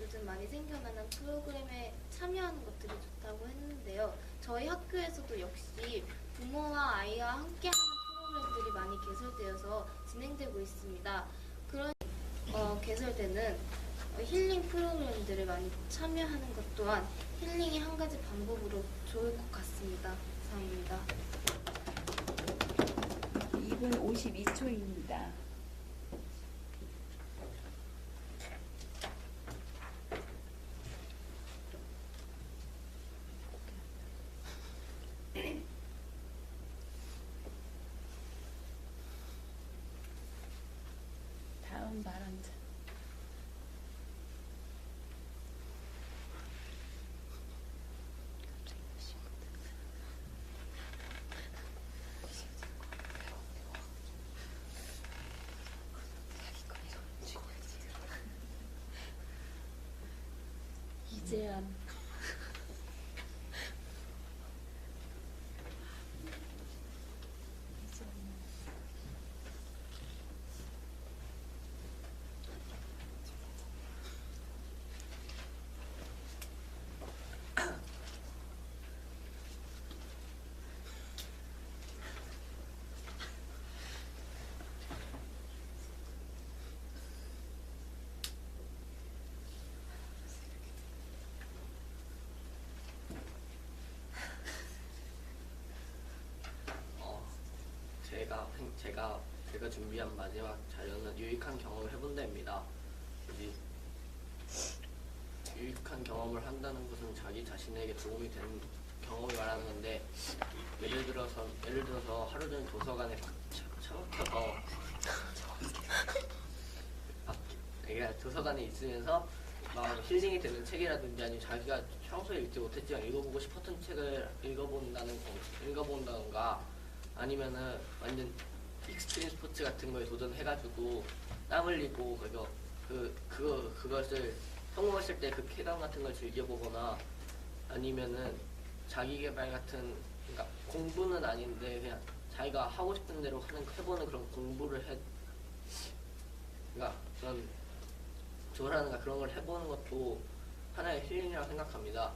요즘 많이 생겨나는 프로그램에 참여하는 것들이 좋다고 했는데요. 저희 학교에서도 역시 부모와 아이와 함께하는 프로그램들이 많이 개설되어서 진행되고 있습니다. 그런 개설되는 힐링 프로그램들을 많이 참여하는 것 또한 힐링의 한 가지 방법으로 좋을 것 같습니다. 감사합니다. 2분 52초입니다. 다음 발언자. 이재현. 제가 준비한 마지막 자료는 유익한 경험을 해본 데입니다. 유익한 경험을 한다는 것은 자기 자신에게 도움이 되는 경험을 말하는 건데, 예를 들어서 하루 종일 도서관에 처박혀서 그러니까 도서관에 있으면서 막 힐링이 되는 책이라든지, 아니면 자기가 평소에 읽지 못했지만 읽어보고 싶었던 책을 읽어본다던가, 아니면은 완전 익스트림 스포츠 같은 거에 도전해가지고 땀 흘리고 그것을 성공했을 때 그 쾌감 같은 걸 즐겨보거나, 아니면은 자기개발 같은, 그러니까 공부는 아닌데 그냥 자기가 하고 싶은 대로 해보는 그런 공부를 그러니까 그런 조라든가 그런 걸 해보는 것도 하나의 힐링이라고 생각합니다.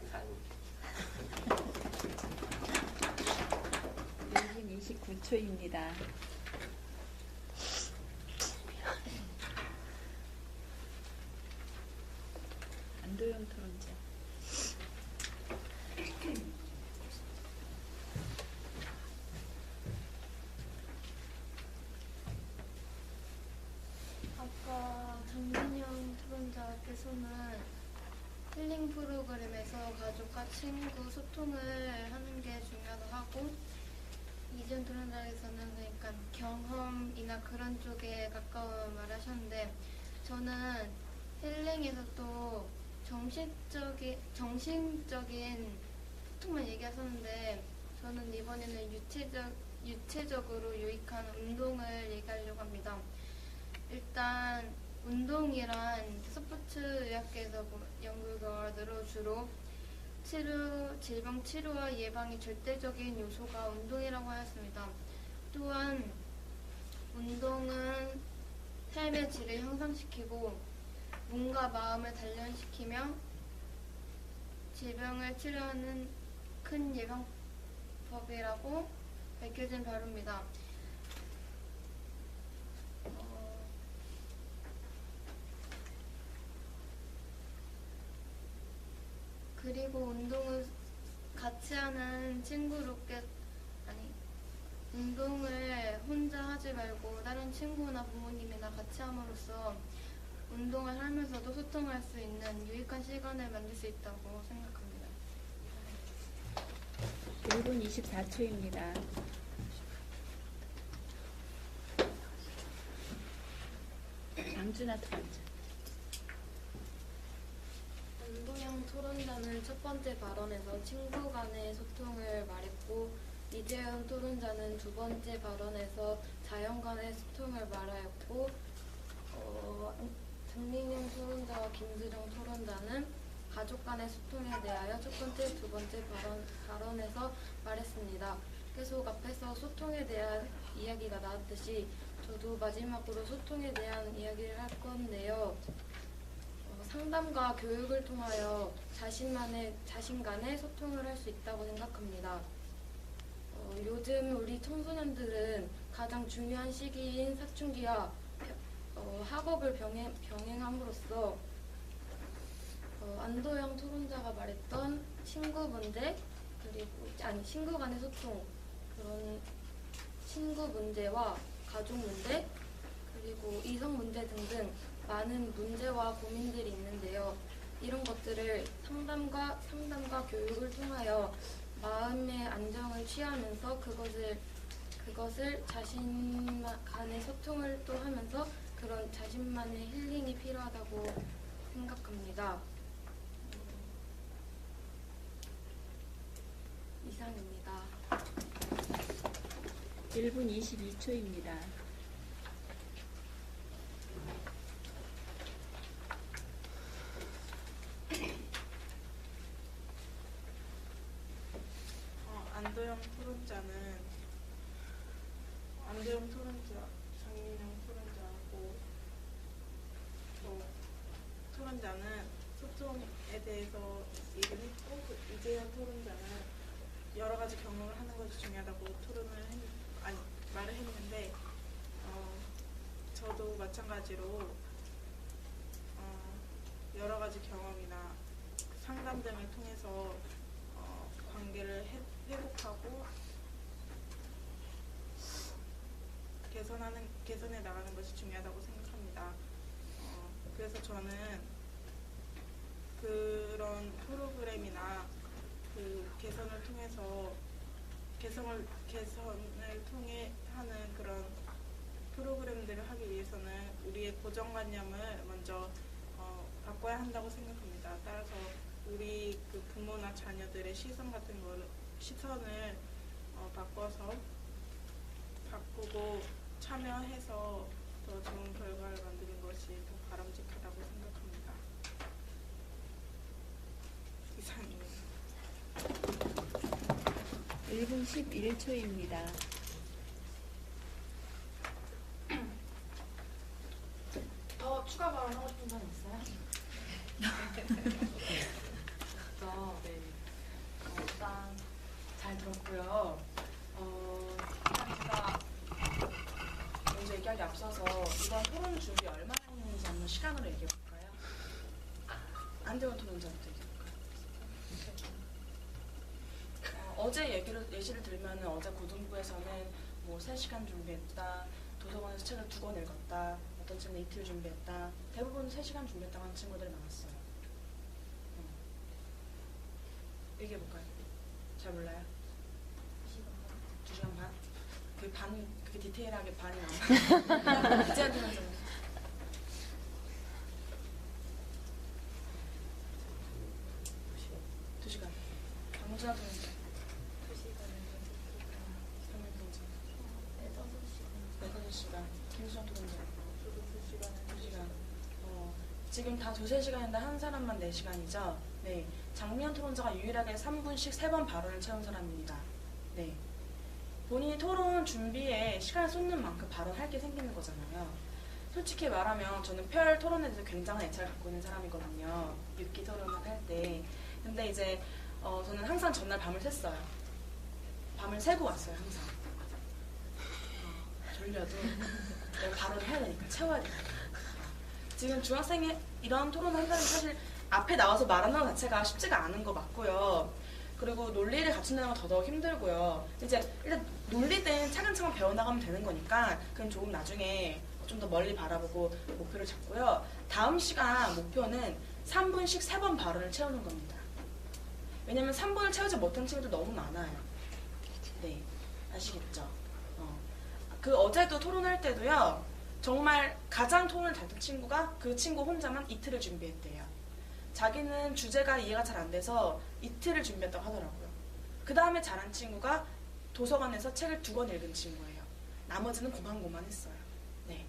이상입니다. 1분 29초입니다. 안도영 토론자. 아까 장민영 토론자께서는 힐링 프로그램에서 가족과 친구 소통을 하는 게 중요하다고 하고, 이준 토론자께서는 그러니까 경험이나 그런 쪽에 가까운 말을 하셨는데, 저는 힐링에서도 정신적인 소통만 얘기하셨는데, 저는 이번에는 유체적으로 유익한 운동을 얘기하려고 합니다. 일단 운동이란 스포츠 의학계에서 연구 결과대로 주로 질병 치료와 예방이 절대적인 요소가 운동이라고 하였습니다. 또한 운동은 삶의 질을 향상시키고 몸과 마음을 단련시키며 질병을 치료하는 큰 예방법이라고 밝혀진 바로입니다. 그리고 운동을 같이 하는 운동을 혼자 하지 말고 다른 친구나 부모님이나 같이 함으로써 운동을 하면서도 소통할 수 있는 유익한 시간을 만들 수 있다고 생각합니다. 1분 24초입니다. 장준하 토론자. 안도영 토론자는 첫 번째 발언에서 친구 간의 소통을 말했고, 이재현 토론자는 두 번째 발언에서 자연 간의 소통을 말하였고, 장민영 토론자와 김수정 토론자는 가족 간의 소통에 대하여 첫 번째, 두 번째 발언에서 말했습니다. 계속 앞에서 소통에 대한 이야기가 나왔듯이 저도 마지막으로 소통에 대한 이야기를 할 건데요. 상담과 교육을 통하여 자신 간의 소통을 할 수 있다고 생각합니다. 요즘 우리 청소년들은 가장 중요한 시기인 사춘기와 학업을 병행함으로써 안도영 토론자가 말했던 친구 간의 소통, 그런 친구 문제와 가족 문제, 그리고 이성 문제 등등 많은 문제와 고민들이 있는데요. 이런 것들을 상담과 교육을 통하여 마음의 안정을 취하면서 그것을 자신 간의 소통을 또 하면서 그런 자신만의 힐링이 필요하다고 생각합니다. 이상입니다. 1분 22초입니다. 안도영 토론자, 장민영 토론자고, 또 토론자는 소통에 대해서 얘기를 했고, 이재현 토론자는 여러 가지 경험을 하는 것이 중요하다고 말을 했는데, 저도 마찬가지로 여러 가지 경험이나 상담 등을 통해서 관계를 회복하고 개선해 나가는 것이 중요하다고 생각합니다. 그래서 저는 그런 프로그램이나 그 개선을 통해 하는 그런 프로그램들을 하기 위해서는 우리의 고정관념을 먼저 바꿔야 한다고 생각합니다. 따라서 우리 그 부모나 자녀들의 시선을 바꾸고 참여해서 더 좋은 결과를 만드는 것이 더 바람직하다고 생각합니다. 이상입니다. 1분 11초입니다. 더 추가 발언하고 싶은 사람 있어요? 네. 일단 잘 들었고요. 제가 먼저 얘기하기 앞서서 이번 토론 준비 얼마나 했는지 한번 시간으로 얘기해 볼까요? 안대원 토론자부터 얘기해 볼까요? 어제 예시를 들면 어제 고등부에서는 뭐 3시간 준비했다, 도서관에서 책을 2권 읽었다, 어떤 친구는 이틀 준비했다, 대부분 3시간 준비했다고 하는 친구들이 많았어요. 얘기해 볼까요? 잘 몰라요? 2시간 반? 그게 디테일하게 반이 나와요. 이제한테는 좀. 2시간. 강무진아 토론자. 4-5시간. 김수정 토론자. 2시간. 지금 다 2-3시간인데 한 사람만 4시간이죠? 네. 장미연 토론자가 유일하게 3분씩 3번 발언을 채운 사람입니다. 네. 본인이 토론 준비에 시간을 쏟는 만큼 발언할 게 생기는 거잖아요. 솔직히 말하면 저는 별 토론에 대해서 굉장한 애착을 갖고 있는 사람이거든요. 6기 토론을 할 때. 근데 이제 저는 항상 전날 밤을 샜어요. 밤을 새고 왔어요, 항상. 졸려도 내가 발언을 해야 되니까, 채워야 되니까. 지금 중학생이 이런 토론을 한다는 사실 앞에 나와서 말하는 것 자체가 쉽지가 않은 거 맞고요. 그리고 논리를 갖춘다는 건 더더욱 힘들고요. 이제 일단 논리 때는 차근차근 배워나가면 되는 거니까 그건 조금 나중에 좀 더 멀리 바라보고 목표를 잡고요. 다음 시간 목표는 3분씩 3번 발언을 채우는 겁니다. 왜냐면 3분을 채우지 못한 친구들 너무 많아요. 네, 아시겠죠? 그 어제도 토론할 때도요. 정말 가장 토론을 잘했던 친구가 그 친구 혼자만 이틀을 준비했대요. 자기는 주제가 이해가 잘 안 돼서 이틀을 준비했다고 하더라고요. 그 다음에 잘한 친구가 도서관에서 책을 2권 읽은 친구예요. 나머지는 고만고만했어요. 네.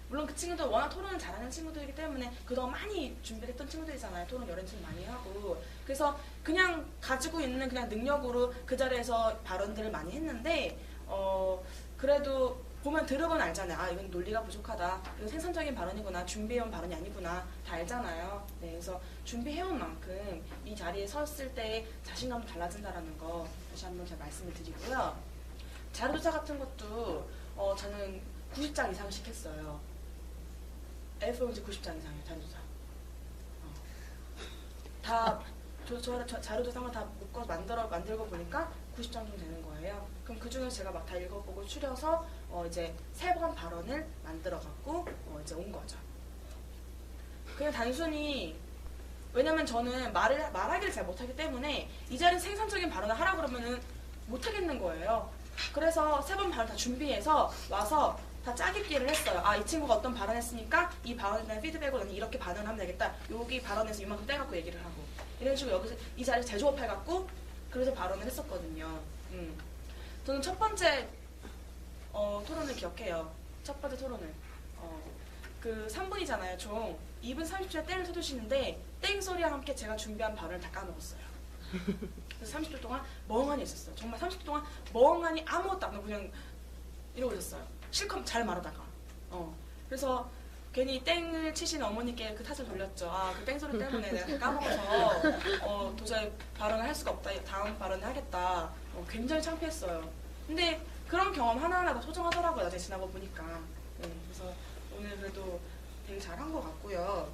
물론 그 친구들 워낙 토론을 잘하는 친구들이기 때문에 그동안 많이 준비를 했던 친구들이잖아요. 토론 여러 팀 많이 하고. 그래서 그냥 가지고 있는 그냥 능력으로 그 자리에서 발언들을 많이 했는데 그래도 보면 들어보면 알잖아요. 아, 이건 논리가 부족하다. 이건 생산적인 발언이구나. 준비해온 발언이 아니구나. 다 알잖아요. 네, 그래서 준비해온 만큼 이 자리에 섰을 때 자신감도 달라진다라는 거 다시 한번 제가 말씀을 드리고요. 자료조사 같은 것도 저는 90장 이상씩 했어요. A4용지 90장 이상이에요. 자료조사. 다 자료조사 한번 다 묶어서 만들고 보니까 90장 정도 되는 거예요. 그럼 그 중에서 제가 막 다 읽어보고 추려서 이제 3번 발언을 만들어갖고 이제 온 거죠. 그냥 단순히 왜냐면 저는 말하기를 잘 못하기 때문에 이 자리에 생산적인 발언을 하라 그러면은 못하겠는 거예요. 그래서 3번 발언 다 준비해서 와서 다 짜깁기를 했어요. 아, 이 친구가 어떤 발언했으니까 이 발언에 대한 피드백으로 나는 이렇게 반응하면 되겠다. 여기 발언에서 이만큼 떼갖고 얘기를 하고 이런 식으로 여기서 이 자리에서 재조업해갖고 그래서 발언을 했었거든요. 저는 첫 번째 토론을 기억해요. 첫 번째 토론을. 그 3분이잖아요, 총. 2분 30초에 땡을 쳐주시는데 땡 소리와 함께 제가 준비한 발언을 다 까먹었어요. 그래서 30초 동안 멍하니 있었어요. 정말 30초 동안 멍하니 아무것도 안 하고 그냥 이러고 있었어요. 실컷 잘 말하다가. 그래서 괜히 땡을 치신 어머니께 그 탓을 돌렸죠. 아, 그 땡 소리 때문에 내가 까먹어서 도저히 발언을 할 수가 없다. 다음 발언을 하겠다. 굉장히 창피했어요. 근데 그런 경험 하나하나가 소중하더라고요. 나중에 지나고 보니까. 네, 그래서 오늘 그래도 되게 잘한 것 같고요.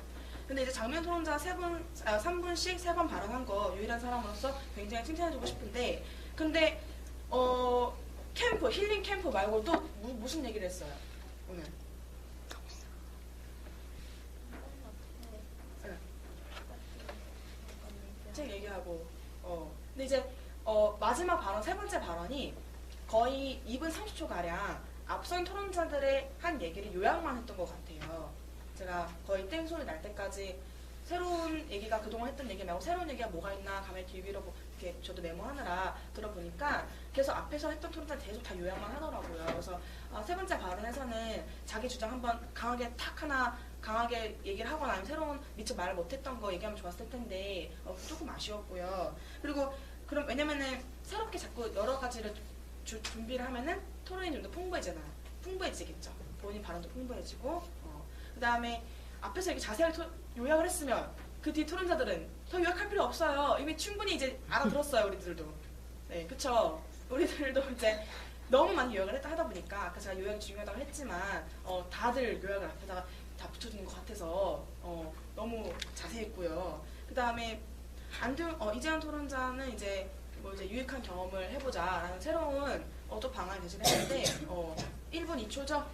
근데 이제 장면 토론자 3분씩 3번 발언한 거 유일한 사람으로서 굉장히 칭찬해주고 싶은데, 근데 캠프, 힐링 캠프 말고 또 무슨 얘기를 했어요 오늘? 책 얘기하고 근데 이제 마지막 발언, 3번째 발언이 거의 2분 30초가량 앞선 토론자들의 한 얘기를 요약만 했던 것 같아요. 제가 거의 땡소리 날 때까지 새로운 얘기가 그동안 했던 얘기 말고 새로운 얘기가 뭐가 있나 가만히 귀 기울여 이렇게 저도 메모하느라 들어보니까 계속 앞에서 했던 토론자 계속 다 요약만 하더라고요. 그래서 3번째 발언에서는 자기 주장 한번 강하게 강하게 얘기를 하거나 아니면 새로운 미처 말을 못했던 거 얘기하면 좋았을 텐데 조금 아쉬웠고요. 그리고 그럼 왜냐면은 새롭게 자꾸 여러 가지를 준비를 하면은 토론이 좀 더 풍부해지겠죠. 본인 발언도 풍부해지고 그 다음에 앞에서 이렇게 자세하게 요약을 했으면 그 뒤 토론자들은 더 요약할 필요 없어요. 이미 충분히 이제 알아들었어요. 우리들도. 네, 그쵸. 우리들도 이제 너무 많이 요약을 하다 보니까 아까 제가 요약이 중요하다고 했지만 다들 요약을 앞에다가 다 붙여주는 것 같아서 너무 자세했고요. 그 다음에 이재현 토론자는 이제 이제 유익한 경험을 해보자라는 새로운 또 방안을 제시했는데 1분 2초죠?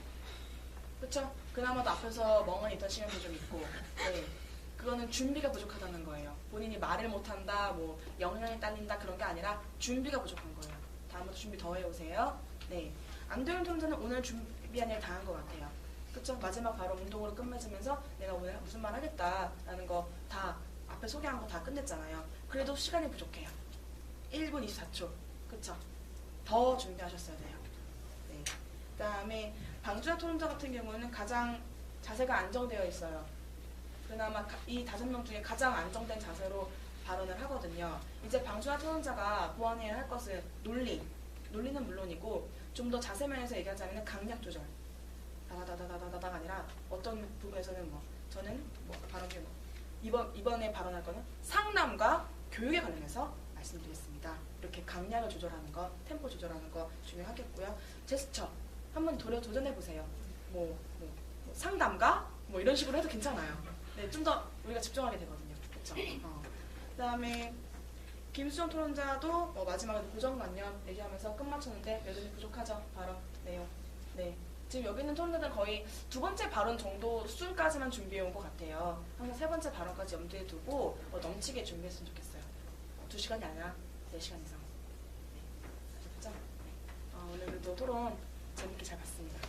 그쵸? 그나마도 앞에서 멍하니 있던 시간도 좀 있고 네. 그거는 준비가 부족하다는 거예요. 본인이 말을 못한다, 뭐 영향이 딸린다 그런 게 아니라 준비가 부족한 거예요. 다음부터 준비 더 해오세요. 네, 안도현 토론자는 오늘 준비한 일 다 한 것 같아요. 그쵸? 마지막 바로 운동으로 끝맺으면서 내가 오늘 무슨 말 하겠다라는 거 다 앞에 소개한 거 다 끝냈잖아요. 그래도 시간이 부족해요. 1분 24초. 그쵸? 더 준비하셨어야 돼요. 네. 그 다음에 방주아 토론자 같은 경우는 가장 자세가 안정되어 있어요. 그나마 이 5명 중에 가장 안정된 자세로 발언을 하거든요. 이제 방주아 토론자가 보완해야 할 것은 논리는 물론이고 좀 더 자세 면에서 얘기하자면 강약 조절. 다다다다다다다가 아니라 어떤 부분에서는 저는 발언이 이번에 발언할 거는 상담과 교육에 관련해서 말씀드리겠습니다. 이렇게 강약을 조절하는 거, 템포 조절하는 거 중요하겠고요. 제스처 한번 도전해보세요. 상담가 이런 식으로 해도 괜찮아요. 네, 좀 더 우리가 집중하게 되거든요. 그렇죠? 그다음에 김수정 토론자도 마지막에 고정관념 얘기하면서 끝마쳤는데 여전히 부족하죠. 발언 내용. 네. 지금 여기 있는 토론자들은 거의 2번째 발언 정도 수준까지만 준비해온 것 같아요. 항상 3번째 발언까지 염두에 두고 넘치게 준비했으면 좋겠어요. 2시간이 아니라 4시간 이상. 네. 아셨죠? 네. 오늘도 토론 재밌게 잘 봤습니다.